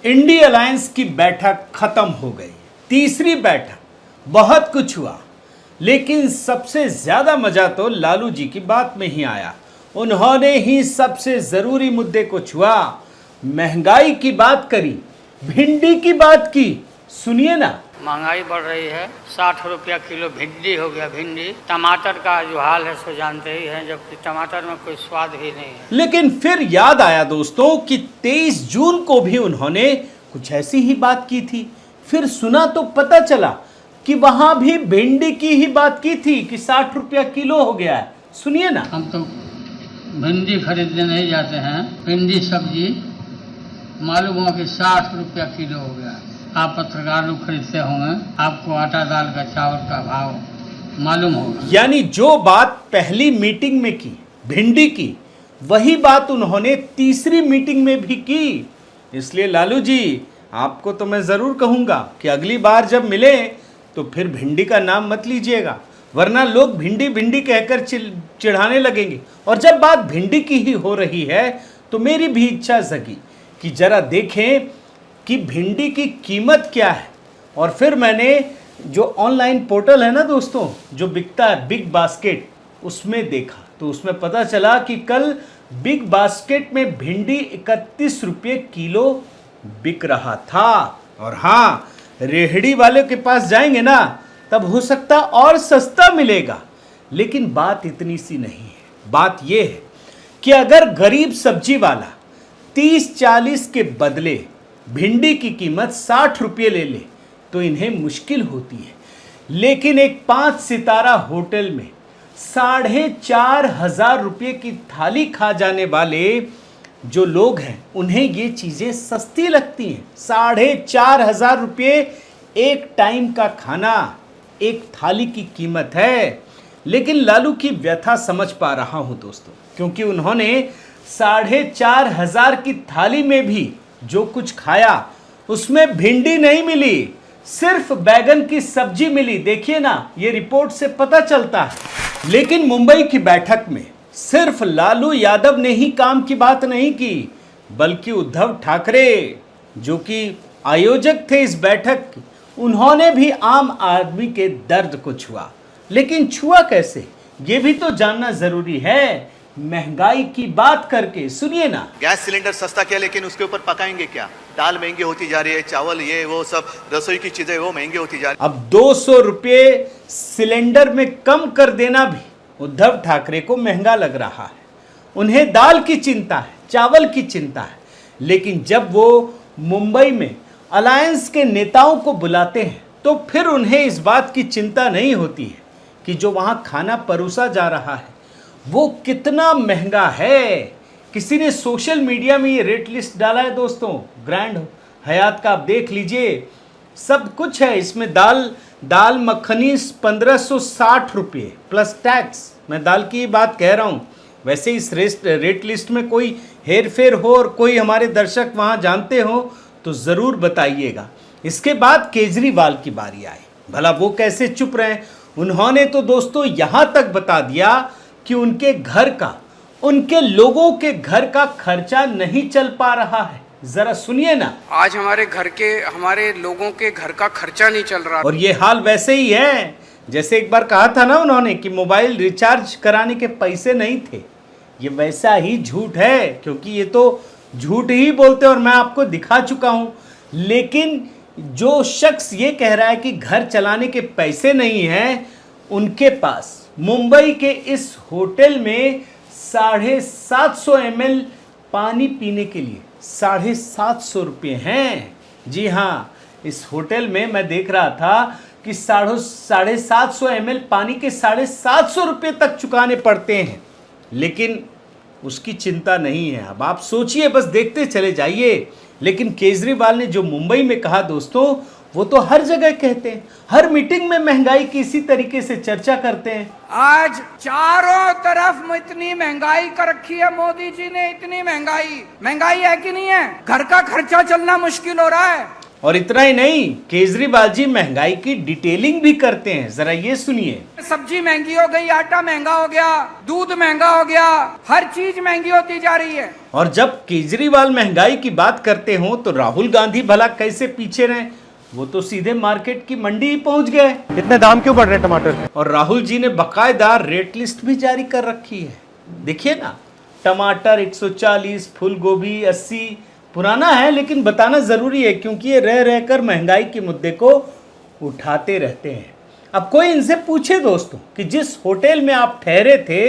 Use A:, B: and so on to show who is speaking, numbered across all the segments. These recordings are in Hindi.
A: इंडी अलायंस की बैठक खत्म हो गई। तीसरी बैठक, बहुत कुछ हुआ, लेकिन सबसे ज्यादा मजा तो लालू जी की बात में ही आया। उन्होंने ही सबसे जरूरी मुद्दे को छुआ, महंगाई की बात करी, भिंडी की बात की। सुनिए ना।
B: महंगाई बढ़ रही है, 60 रुपया किलो भिंडी हो गया। भिंडी, टमाटर का जो हाल है सो जानते ही हैं, जबकि टमाटर में कोई स्वाद ही नहीं है।
A: लेकिन फिर याद आया दोस्तों कि 23 जून को भी उन्होंने कुछ ऐसी ही बात की थी। फिर सुना तो पता चला कि वहां भी भिंडी की ही बात की थी कि 60 रुपया किलो हो गया है। सुनिए ना।
B: हम तो भिंडी खरीदने नहीं जाते हैं, भिंडी सब्जी मालूम हुआ कि 60 रुपया किलो हो गया। आप पत्रकार लोग खरीदते होंगे, आपको आटा दाल का चावल का भाव मालूम होगा।
A: यानी जो बात पहली मीटिंग में की भिंडी की, वही बात उन्होंने तीसरी मीटिंग में भी की। इसलिए लालू जी, आपको तो मैं जरूर कहूंगा कि अगली बार जब मिले तो फिर भिंडी का नाम मत लीजिएगा, वरना लोग भिंडी भिंडी कहकर चिढ़ाने लगेंगे। और जब बात भिंडी की ही हो रही है तो मेरी भी इच्छा जगी कि जरा देखें कि भिंडी की कीमत क्या है। और फिर मैंने जो ऑनलाइन पोर्टल है ना दोस्तों, जो बिकता है बिग बास्केट, उसमें देखा तो उसमें पता चला कि कल बिग बास्केट में भिंडी 31 रुपये किलो बिक रहा था। और हाँ, रेहड़ी वाले के पास जाएंगे ना, तब हो सकता और सस्ता मिलेगा। लेकिन बात इतनी सी नहीं है। बात यह है कि अगर गरीब सब्जी वाला 30-40 के बदले भिंडी की कीमत 60 रुपये ले ले तो इन्हें मुश्किल होती है। लेकिन एक 5 सितारा होटल में 4,500 रुपये की थाली खा जाने वाले जो लोग हैं, उन्हें ये चीजें सस्ती लगती हैं। 4,500 रुपये एक टाइम का खाना, एक थाली की कीमत है। लेकिन लालू की व्यथा समझ पा रहा हूं दोस्तों, क्योंकि उन्होंने 4,500 की थाली में भी जो कुछ खाया उसमें भिंडी नहीं मिली, सिर्फ बैगन की सब्जी मिली। देखिए ना, ये रिपोर्ट से पता चलता है। लेकिन मुंबई की बैठक में सिर्फ लालू यादव ने ही काम की बात नहीं की, बल्कि उद्धव ठाकरे, जो कि आयोजक थे इस बैठक के, उन्होंने भी आम आदमी के दर्द को छुआ। लेकिन छुआ कैसे, ये भी तो जानना जरूरी है। महंगाई की बात करके। सुनिए ना।
C: गैस सिलेंडर सस्ता किया, लेकिन उसके ऊपर पकाएंगे क्या? दाल महंगी होती जा रही है, चावल ये वो सब रसोई की चीजें वो महंगी होती जा रही है।
A: अब 200 रुपये सिलेंडर में कम कर देना भी उद्धव ठाकरे को महंगा लग रहा है। उन्हें दाल की चिंता है, चावल की चिंता है। लेकिन जब वो मुंबई में अलायंस के नेताओं को बुलाते हैं तो फिर उन्हें इस बात की चिंता नहीं होती है कि जो वहां खाना परोसा जा रहा है वो कितना महंगा है। किसी ने सोशल मीडिया में ये रेट लिस्ट डाला है दोस्तों, ग्रैंड हयात का, आप देख लीजिए, सब कुछ है इसमें। दाल मखनी 1560 रुपये प्लस टैक्स। मैं दाल की बात कह रहा हूँ। वैसे इस रेट लिस्ट में कोई हेर फेर हो और कोई हमारे दर्शक वहाँ जानते हो तो ज़रूर बताइएगा। इसके बाद केजरीवाल की बारी आई। भला वो कैसे चुप रहे? उन्होंने तो दोस्तों यहाँ तक बता दिया कि उनके घर का, उनके लोगों के घर का खर्चा नहीं चल पा रहा है। जरा सुनिए ना।
D: आज हमारे लोगों के घर का खर्चा नहीं चल रहा।
A: और ये हाल वैसे ही है जैसे एक बार कहा था ना उन्होंने कि मोबाइल रिचार्ज कराने के पैसे नहीं थे। ये वैसा ही झूठ है, क्योंकि ये तो झूठ ही बोलते और मैं आपको दिखा चुका हूं। लेकिन जो शख्स ये कह रहा है कि घर चलाने के पैसे नहीं हैं, उनके पास मुंबई के इस होटल में 750 ml पानी पीने के लिए 750 रुपये हैं। जी हाँ, इस होटल में मैं देख रहा था कि 750 ml पानी के 750 रुपये तक चुकाने पड़ते हैं। लेकिन उसकी चिंता नहीं है। अब आप सोचिए, बस देखते चले जाइए। लेकिन केजरीवाल ने जो मुंबई में कहा दोस्तों, वो तो हर जगह कहते हैं, हर मीटिंग में महंगाई की इसी तरीके से चर्चा करते हैं।
D: आज चारों तरफ इतनी महंगाई कर रखी है मोदी जी ने, इतनी महंगाई है कि नहीं है? घर का खर्चा चलना मुश्किल हो रहा है।
A: और इतना ही नहीं, केजरीवाल जी महंगाई की डिटेलिंग भी करते हैं, जरा ये सुनिए।
D: सब्जी महंगी हो गई, आटा महंगा हो गया, दूध महंगा हो गया, हर चीज महंगी होती जा रही है।
A: और जब केजरीवाल महंगाई की बात करते हो तो राहुल गांधी भला कैसे पीछे रहे, वो तो सीधे मार्केट की मंडी ही पहुंच गए।
E: इतने दाम क्यों बढ़ रहे हैं टमाटर के?
A: और राहुल जी ने बकायदा रेट लिस्ट भी जारी कर रखी है। देखिए ना, टमाटर 140, फूल गोभी 80। पुराना है लेकिन बताना जरूरी है क्योंकि ये रह रहकर महंगाई के मुद्दे को उठाते रहते हैं। अब कोई इनसे पूछे दोस्तों कि जिस होटल में आप ठहरे थे,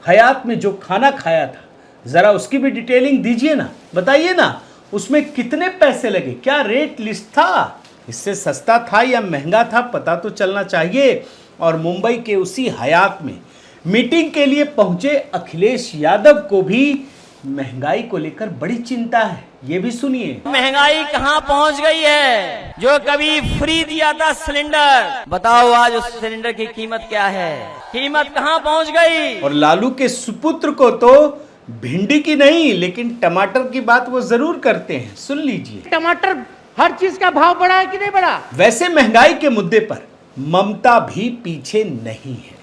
A: हयात में जो खाना खाया था, जरा उसकी भी डिटेलिंग दीजिए ना, बताइए ना उसमें कितने पैसे लगे, क्या रेट लिस्ट था, इससे सस्ता था या महंगा था, पता तो चलना चाहिए। और मुंबई के उसी हयात में मीटिंग के लिए पहुंचे अखिलेश यादव को भी महंगाई को लेकर बड़ी चिंता है, ये भी सुनिए।
F: महंगाई कहाँ पहुँच गई है? जो कभी फ्री दिया था सिलेंडर, बताओ आज उस सिलेंडर की कीमत क्या है? कीमत कहाँ पहुँच गई?
A: और लालू के सुपुत्र को तो भिंडी की नहीं लेकिन टमाटर की बात वो जरूर करते हैं, सुन लीजिए।
G: टमाटर हर चीज का भाव बढ़ा है कि नहीं बढ़ा?
A: वैसे महंगाई के मुद्दे पर ममता भी पीछे नहीं है।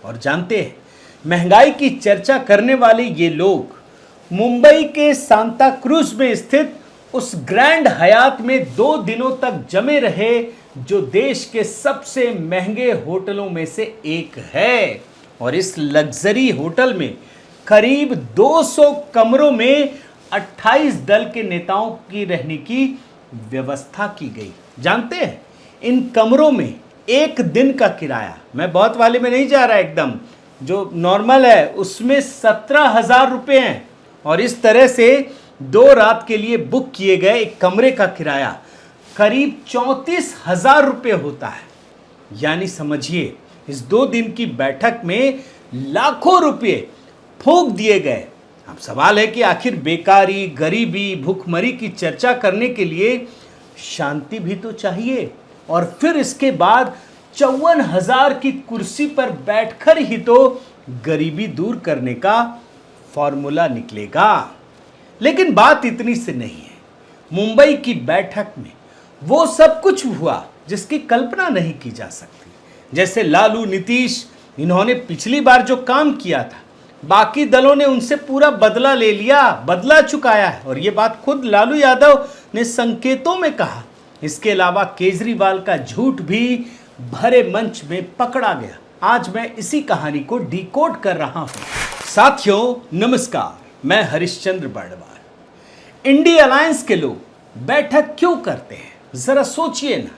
A: और जानते हैं, महंगाई की चर्चा करने वाले ये लोग मुंबई के सांता क्रूज में स्थित उस ग्रैंड हयात में 2 दिनों तक जमे रहे, जो देश के सबसे महंगे होटलों में से एक है। और इस लग्जरी होटल में करीब 200 कमरों में 28 दल के नेताओं की रहने की व्यवस्था की गई। जानते हैं, इन कमरों में एक दिन का किराया, मैं बहुत वाले में नहीं जा रहा, एकदम जो नॉर्मल है उसमें 17,000 रुपये हैं। और इस तरह से 2 रात के लिए बुक किए गए एक कमरे का किराया करीब 34,000 रुपये होता है। यानी समझिए, इस 2 दिन की बैठक में लाखों रुपये फूंक दिए गए। अब सवाल है कि आखिर बेकारी, गरीबी, भूखमरी की चर्चा करने के लिए शांति भी तो चाहिए। और फिर इसके बाद 54,000 की कुर्सी पर बैठकर ही तो गरीबी दूर करने का फॉर्मूला निकलेगा। लेकिन बात इतनी से नहीं है। मुंबई की बैठक में वो सब कुछ हुआ जिसकी कल्पना नहीं की जा सकती। जैसे लालू, नीतीश, इन्होंने पिछली बार जो काम किया था, बाकी दलों ने उनसे पूरा बदला ले लिया, बदला चुकाया है। और ये बात खुद लालू यादव ने संकेतों में कहा। इसके अलावा केजरीवाल का झूठ भी भरे मंच में पकड़ा गया। आज मैं इसी कहानी को डिकोड कर रहा हूं। साथियों नमस्कार, मैं हरिश्चंद्र बर्णवाल। इंडिया अलायंस के लोग बैठक क्यों करते हैं, जरा सोचिए ना।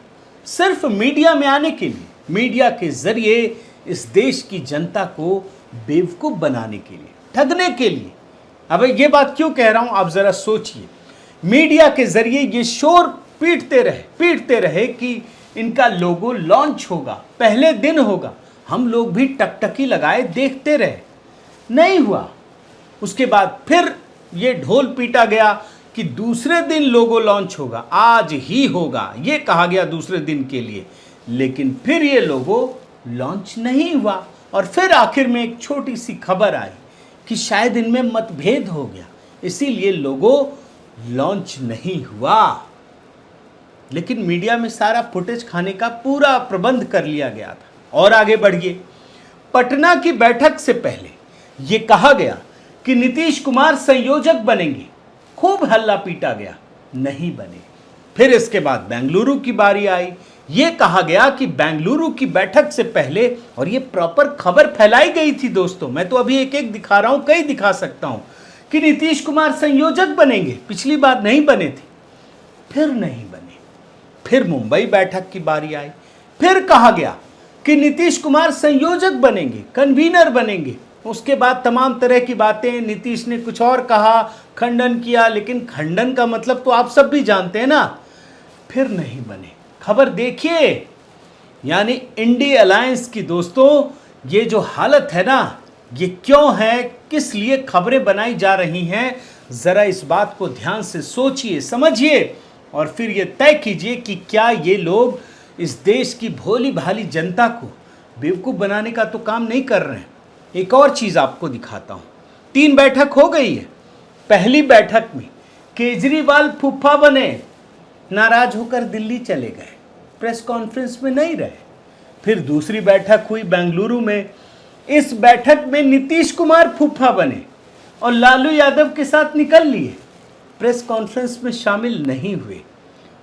A: सिर्फ मीडिया में आने के लिए, मीडिया के जरिए इस देश की जनता को बेवकूफ बनाने के लिए, ठगने के लिए। अब ये बात क्यों कह रहा हूं, आप जरा सोचिए। मीडिया के जरिए ये शोर पीटते रहे कि इनका लोगो लॉन्च होगा, पहले दिन होगा, हम लोग भी टकटकी लगाए देखते रहे, नहीं हुआ। उसके बाद फिर ये ढोल पीटा गया कि दूसरे दिन लोगो लॉन्च होगा, आज ही होगा, ये कहा गया दूसरे दिन के लिए। लेकिन फिर ये लोगो लॉन्च नहीं हुआ। और फिर आखिर में एक छोटी सी खबर आई कि शायद इनमें मतभेद हो गया, इसीलिए लोगो लॉन्च नहीं हुआ। लेकिन मीडिया में सारा फुटेज खाने का पूरा प्रबंध कर लिया गया था। और आगे बढ़िए, पटना की बैठक से पहले यह कहा गया कि नीतीश कुमार संयोजक बनेंगे, खूब हल्ला पीटा गया, नहीं बने। फिर इसके बाद बेंगलुरु की बारी आई, यह कहा गया कि बेंगलुरु की बैठक से पहले, और यह प्रॉपर खबर फैलाई गई थी दोस्तों, मैं तो अभी एक एक दिखा रहा हूं, कई दिखा सकता हूं, कि नीतीश कुमार संयोजक बनेंगे, पिछली बार नहीं बने थे, फिर नहीं बने। फिर मुंबई बैठक की बारी आई, फिर कहा गया कि नीतीश कुमार संयोजक बनेंगे, कन्वीनर बनेंगे। उसके बाद तमाम तरह की बातें, नीतीश ने कुछ और कहा, खंडन किया, लेकिन खंडन का मतलब तो आप सब भी जानते हैं ना। फिर नहीं बने। खबर देखिए, यानी इंडिया अलायंस की दोस्तों ये जो हालत है ना, ये क्यों है, किस लिए खबरें बनाई जा रही हैं, जरा इस बात को ध्यान से सोचिए, समझिए और फिर ये तय कीजिए कि क्या ये लोग इस देश की भोली भाली जनता को बेवकूफ़ बनाने का तो काम नहीं कर रहे हैं। एक और चीज़ आपको दिखाता हूँ। 3 बैठक हो गई है। पहली बैठक में केजरीवाल फूफा बने, नाराज होकर दिल्ली चले गए, प्रेस कॉन्फ्रेंस में नहीं रहे। फिर दूसरी बैठक हुई बेंगलुरु में। इस बैठक में नीतीश कुमार फूफा बने और लालू यादव के साथ निकल लिए, प्रेस कॉन्फ्रेंस में शामिल नहीं हुए।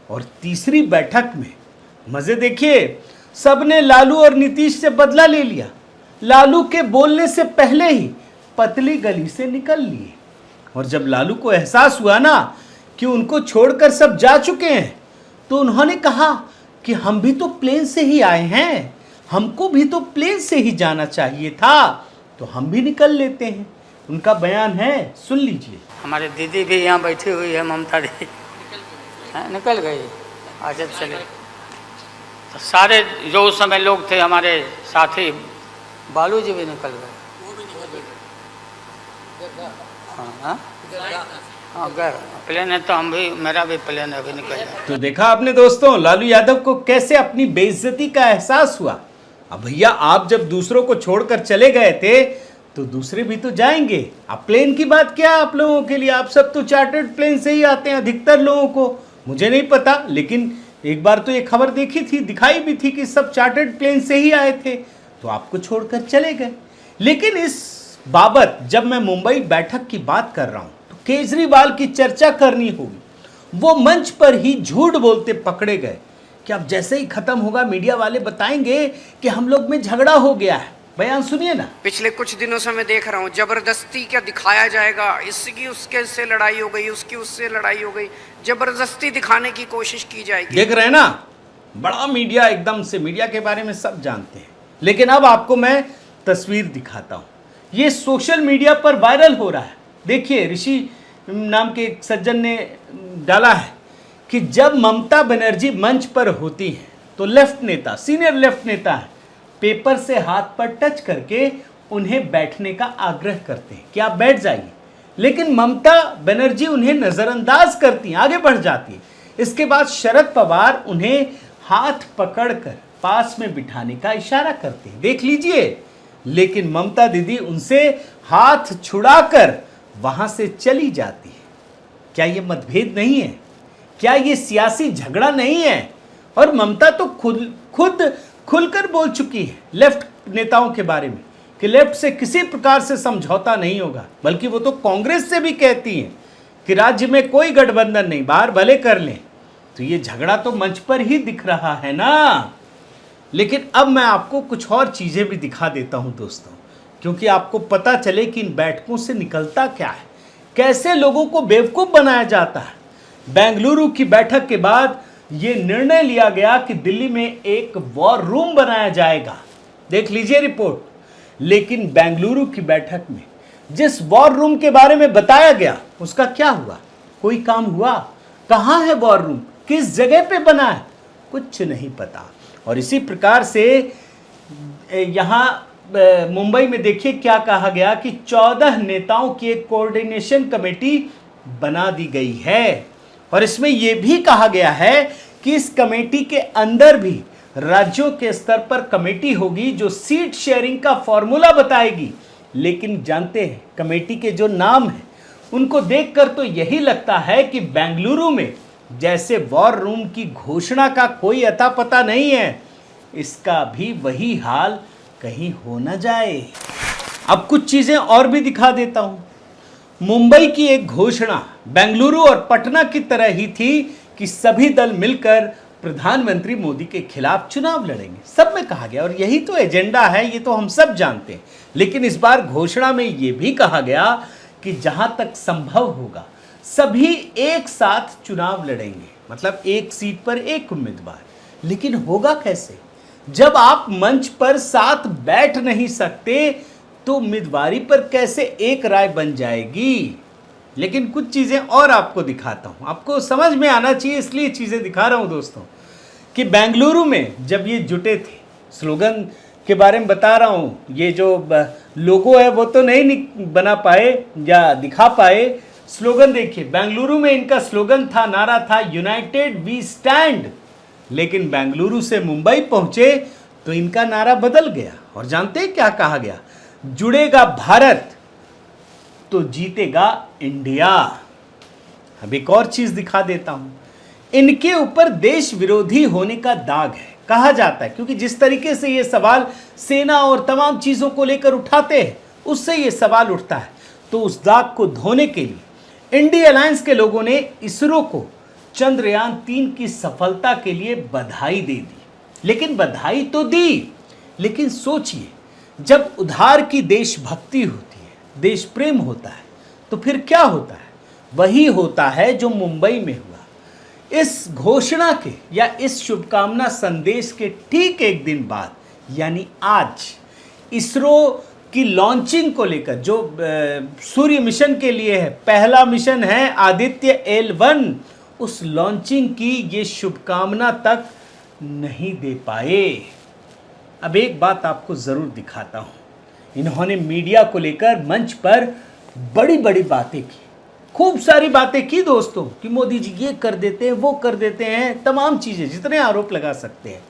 A: और तीसरी बैठक में मजे देखिए, सबने लालू और नीतीश से बदला ले लिया। लालू के बोलने से पहले ही पतली गली से निकल लिए। और जब लालू को एहसास हुआ ना कि उनको छोड़कर सब जा चुके हैं, तो उन्होंने कहा कि हम भी तो प्लेन से ही आए हैं, हमको भी तो प्लेन से ही जाना चाहिए था, तो हम भी निकल लेते हैं। उनका बयान है, सुन लीजिए।
B: हमारे दीदी भी यहाँ बैठी हुई है, ममता दीदी निकल गई। अच्छा चले, तो सारे जो उस समय लोग थे हमारे साथी, बालू जी भी निकल गए। हाँ गए प्लेन है, तो हम भी, मेरा भी प्लेन अभी निकल गया।
A: तो देखा आपने दोस्तों, लालू यादव को कैसे अपनी बेइज्जती का एहसास हुआ। अब भैया, आप जब दूसरों को छोड़कर चले गए थे तो दूसरे भी तो जाएंगे। अब प्लेन की बात क्या आप लोगों के लिए, आप सब तो चार्टर्ड प्लेन से ही आते हैं, अधिकतर लोगों को, मुझे नहीं पता, लेकिन एक बार तो ये खबर देखी थी, दिखाई भी थी कि सब चार्टर्ड प्लेन से ही आए थे, तो आपको छोड़कर चले गए। लेकिन इस बाबत जब मैं मुंबई बैठक की बात कर रहा हूं, तो केजरीवाल की चर्चा करनी होगी। वो मंच पर ही झूठ बोलते पकड़े गए कि अब जैसे ही खत्म होगा मीडिया वाले बताएंगे कि हम लोग में झगड़ा हो गया है। बयान सुनिए ना।
H: पिछले कुछ दिनों से मैं देख रहा हूँ, जबरदस्ती क्या दिखाया जाएगा, इसकी उसके से लड़ाई हो गई, उसकी उससे लड़ाई हो गई, जबरदस्ती दिखाने की कोशिश की जाएगी।
A: देख रहे हैं ना, बड़ा मीडिया, एकदम से मीडिया के बारे में सब जानते हैं। लेकिन अब आपको मैं तस्वीर दिखाता हूँ, ये सोशल मीडिया पर वायरल हो रहा है। देखिए, ऋषि नाम के एक सज्जन ने डाला है कि जब ममता बनर्जी मंच पर होती हैं तो लेफ्ट नेता, सीनियर लेफ्ट नेता है, पेपर से हाथ पर टच करके उन्हें बैठने का आग्रह करते हैं कि आप बैठ जाइए। लेकिन ममता बनर्जी उन्हें नजरअंदाज करती हैं, आगे बढ़ जाती है। इसके बाद शरद पवार उन्हें हाथ पकड़कर पास में बिठाने का इशारा करते हैं, देख लीजिए। लेकिन ममता दीदी उनसे हाथ छुड़ाकर वहां से चली जाती है। क्या ये मतभेद नहीं है? क्या ये सियासी झगड़ा नहीं है? और ममता तो खुद खुलकर बोल चुकी है लेफ्ट नेताओं के बारे में कि लेफ्ट से किसी प्रकार से समझौता नहीं होगा, बल्कि वो तो कांग्रेस से भी कहती हैं कि राज्य में कोई गठबंधन नहीं, बाहर भले कर लें। तो ये झगड़ा तो मंच पर ही दिख रहा है ना। लेकिन अब मैं आपको कुछ और चीजें भी दिखा देता हूं दोस्तों, क्योंकि आपको पता चले कि इन बैठकों से निकलता क्या है, कैसे लोगों को बेवकूफ बनाया जाता है। बेंगलुरु की बैठक के बाद ये निर्णय लिया गया कि दिल्ली में एक वॉर रूम बनाया जाएगा, देख लीजिए रिपोर्ट। लेकिन बेंगलुरु की बैठक में जिस वॉर रूम के बारे में बताया गया, उसका क्या हुआ? कोई काम हुआ? कहां है वॉर रूम? किस जगह पे बना है? कुछ नहीं पता। और इसी प्रकार से यहां मुंबई में देखिए क्या कहा गया कि 14 नेताओं की एक कोऑर्डिनेशन कमेटी बना दी गई है। और इसमें यह भी कहा गया है कि इस कमेटी के अंदर भी राज्यों के स्तर पर कमेटी होगी जो सीट शेयरिंग का फॉर्मूला बताएगी। लेकिन जानते हैं, कमेटी के जो नाम हैं उनको देखकर तो यही लगता है कि बेंगलुरु में जैसे वॉर रूम की घोषणा का कोई अता पता नहीं है। इसका भी वही हाल कहीं हो न जाए। अब कुछ चीजें और भी दिखा देता हूं। मुंबई की एक घोषणा बेंगलुरु और पटना की तरह ही थी कि सभी दल मिलकर प्रधानमंत्री मोदी के खिलाफ चुनाव लड़ेंगे, सब में कहा गया। और यही तो एजेंडा है, ये तो हम सब जानते हैं। लेकिन इस बार घोषणा में यह भी कहा गया कि जहां तक संभव होगा सभी एक साथ चुनाव लड़ेंगे, मतलब एक सीट पर एक उम्मीदवार। लेकिन होगा कैसे जब आप मंच पर साथ बैठ नहीं सकते? तो उम्मीदवारी पर कैसे एक राय बन जाएगी? लेकिन कुछ चीजें और आपको दिखाता हूं, आपको समझ में आना चाहिए, इसलिए चीजें दिखा रहा हूं दोस्तों। कि बेंगलुरु में जब ये जुटे थे, स्लोगन के बारे में बता रहा हूं, ये जो लोगो है वो तो नहीं बना पाए या दिखा पाए। स्लोगन देखिए, बेंगलुरु में इनका स्लोगन था, नारा था, यूनाइटेड वी स्टैंड। लेकिन बेंगलुरु से मुंबई पहुंचे तो इनका नारा बदल गया। और जानते हैं क्या कहा गया? जुड़ेगा भारत तो जीतेगा इंडिया। अब एक और चीज दिखा देता हूं इनके ऊपर देश विरोधी होने का दाग है, कहा जाता है, क्योंकि जिस तरीके से ये सवाल सेना और तमाम चीज़ों को लेकर उठाते हैं उससे ये सवाल उठता है। तो उस दाग को धोने के लिए इंडिया अलायंस के लोगों ने इसरो को चंद्रयान 3 की सफलता के लिए बधाई दे दी। लेकिन बधाई तो दी, लेकिन सोचिए, जब उधार की देशभक्ति होती है, देश प्रेम होता है, तो फिर क्या होता है? वही होता है जो मुंबई में हुआ। इस घोषणा के या इस शुभकामना संदेश के ठीक एक दिन बाद, यानी आज, इसरो की लॉन्चिंग को लेकर, जो सूर्य मिशन के लिए है, पहला मिशन है आदित्य L1, उस लॉन्चिंग की ये शुभकामना तक नहीं दे पाए। अब एक बात आपको जरूर दिखाता हूं। इन्होंने मीडिया को लेकर मंच पर बड़ी बड़ी बातें की, खूब सारी बातें की दोस्तों, कि मोदी जी ये कर देते हैं, वो कर देते हैं, तमाम चीजें, जितने आरोप लगा सकते हैं।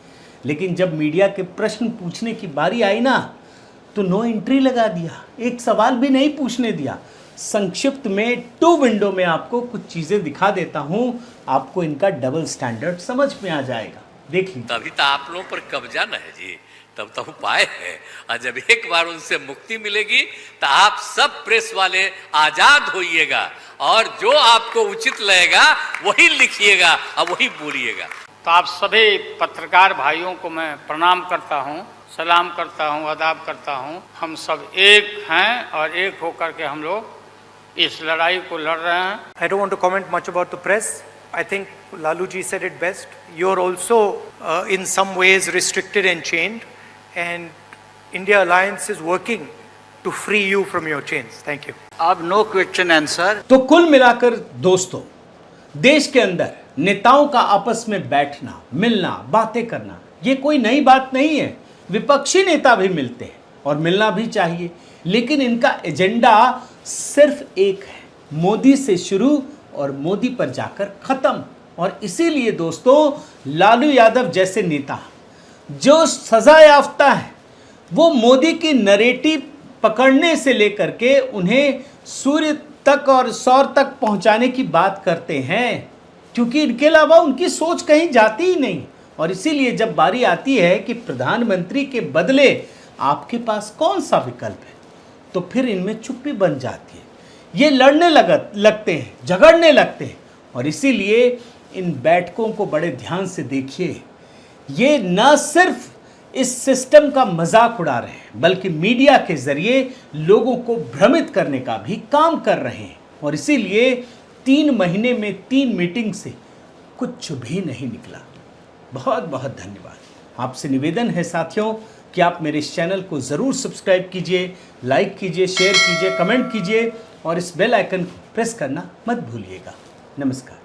A: लेकिन जब मीडिया के प्रश्न पूछने की बारी आई ना, तो नो एंट्री लगा दिया, एक सवाल भी नहीं पूछने दिया। संक्षिप्त में 2 विंडो में आपको कुछ चीजें दिखा देता हूं, आपको इनका डबल स्टैंडर्ड समझ में आ जाएगा। देख लीजिए।
I: तभी तो आप लोगों पर कब्जा न है जी, तब तो उपाय है। और जब एक बार उनसे मुक्ति मिलेगी तो आप सब प्रेस वाले आजाद होइएगा, और जो आपको उचित लगेगा वही लिखिएगा और वही बोलिएगा।
B: तो आप सभी पत्रकार भाइयों को मैं प्रणाम करता हूं, सलाम करता हूं, आदाब करता हूं। हम सब एक हैं और एक होकर के हम लोग इस लड़ाई को लड़ रहे हैं।
E: I don't want to comment much about the press. I think Lalu ji said it best. You're also in some ways restricted and chained, and India Alliance is working to free you from your chains. Thank you.
J: अब नो क्वेश्चन आंसर।
A: तो कुल मिलाकर दोस्तों, देश के अंदर नेताओं का आपस में बैठना, मिलना, बातें करना, ये कोई नई बात नहीं है। विपक्षी नेता भी मिलते हैं और मिलना भी चाहिए, लेकिन इनका एजेंडा सिर्फ एक है, मोदी से शुरू और मोदी पर जाकर खत्म। और इसीलिए दोस्तों, लालू यादव जैसे नेता जो सजा याफ्ता है, वो मोदी की नरेटिव पकड़ने से लेकर के उन्हें सूर्य तक और सौर तक पहुंचाने की बात करते हैं, क्योंकि इनके अलावा उनकी सोच कहीं जाती ही नहीं। और इसीलिए जब बारी आती है कि प्रधानमंत्री के बदले आपके पास कौन सा विकल्प है, तो फिर इनमें चुप्पी बन जाती है। ये लड़ने लगते हैं, झगड़ने लगते हैं। और इसीलिए इन बैठकों को बड़े ध्यान से देखिए। ये न सिर्फ इस सिस्टम का मजाक उड़ा रहे हैं, बल्कि मीडिया के जरिए लोगों को भ्रमित करने का भी काम कर रहे हैं। और इसीलिए 3 महीने में 3 मीटिंग से कुछ भी नहीं निकला। बहुत बहुत धन्यवाद। आपसे निवेदन है साथियों कि आप मेरे इस चैनल को ज़रूर सब्सक्राइब कीजिए, लाइक कीजिए, शेयर कीजिए, कमेंट कीजिए और इस बेल आइकन को प्रेस करना मत भूलिएगा। नमस्कार।